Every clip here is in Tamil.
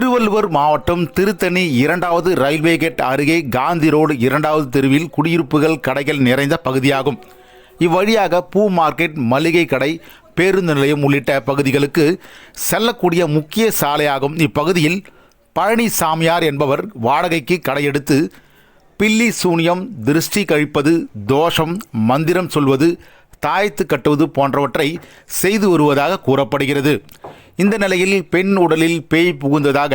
திருவள்ளுவர் மாவட்டம் திருத்தணி 2வது ரயில்வே கேட் அருகே காந்தி ரோடு 2வது தெருவில் குடியிருப்புகள் கடைகள் நிறைந்த பகுதியாகும். இவ்வழியாக பூ மார்க்கெட், மளிகை கடை, பேருந்து நிலையம் உள்ளிட்ட பகுதிகளுக்கு செல்லக்கூடிய முக்கிய சாலையாகும். இப்பகுதியில் பழனிசாமியார் என்பவர் வாடகைக்கு கடையெடுத்து பில்லி சூனியம், திருஷ்டி கழிப்பது, தோஷம், மந்திரம் சொல்வது, தாயத்து கட்டுவது போன்றவற்றை செய்து வருவதாக கூறப்படுகிறது. இந்த நிலையில் பெண் உடலில் பேய் புகுந்ததாக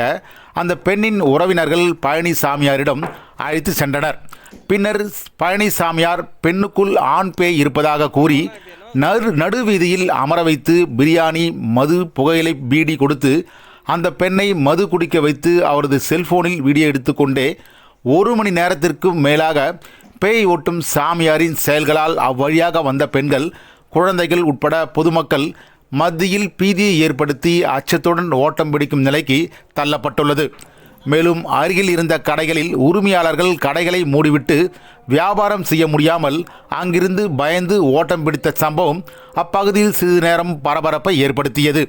அந்த பெண்ணின் உறவினர்கள் பழனிசாமியாரிடம் அழைத்து சென்றனர். பின்னர் பழனிசாமியார் பெண்ணுக்குள் ஆண் பேய் இருப்பதாக கூறி நடுவீதியில் அமர வைத்து பிரியாணி, மது, புகையிலை, பீடி கொடுத்து அந்த பெண்ணை மது குடிக்க வைத்து அவரது செல்போனில் வீடியோ எடுத்துக்கொண்டே 1 மணி நேரத்திற்கும் மேலாக பேய் ஓட்டும் சாமியாரின் செயல்களால் அவ்வழியாக வந்த பெண்கள், குழந்தைகள் உட்பட பொதுமக்கள் மத்தியில் பீதியை ஏற்படுத்தி அச்சத்துடன் ஓட்டம் பிடிக்கும் நிலைக்கு தள்ளப்பட்டுள்ளது. மேலும் அருகில் இருந்த கடைகளில் உரிமையாளர்கள் கடைகளை மூடிவிட்டு வியாபாரம் செய்ய முடியாமல் அங்கிருந்து பயந்து ஓட்டம் பிடித்த சம்பவம் அப்பகுதியில் சிறிது நேரம் பரபரப்பை ஏற்படுத்தியது.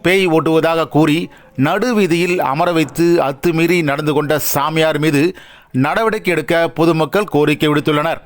பேய் ஓட்டுவதாக கூறி நடுவீதியில் அமர வைத்து அத்துமீறி நடந்து கொண்ட சாமியார் மீது நடவடிக்கை எடுக்க பொதுமக்கள் கோரிக்கை விடுத்துள்ளனர்.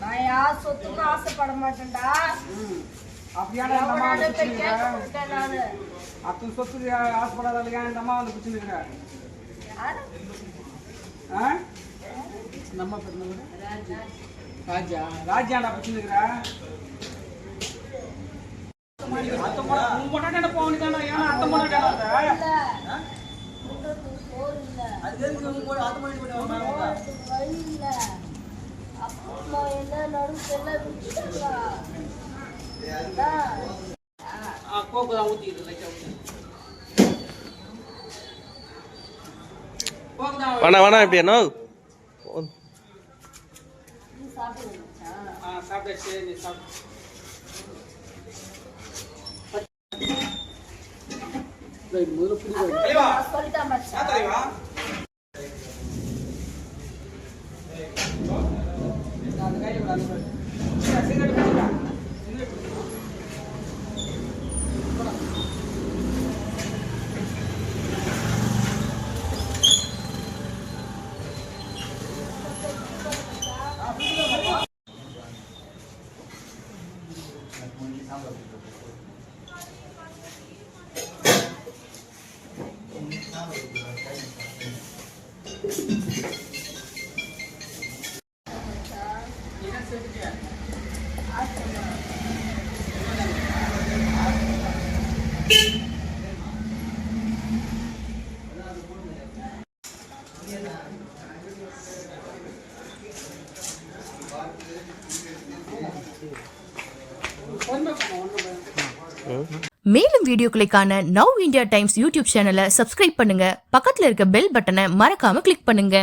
நான் யார் சொத்துக்கும் ஆசைப்பட மாட்டேன்டா. அத்தனை சொத்துக்கு ஆசைப்படாத இந்த அம்மா வந்து பிடிச்சிருக்க நம்ம ராஜா ராஜாண்டா பிடிச்சிருக்கிற வேணா இப்படி என்ன சாப்பிட்டாச்சு. நீ சாப்பிட்டு மேலும் வீடியோக்களை காண நவ் இந்தியா டைம்ஸ் யூடியூப் சேனலை சப்ஸ்கிரைப் பண்ணுங்க. பக்கத்துல இருக்க பெல் பட்டனை மறக்காம கிளிக் பண்ணுங்க.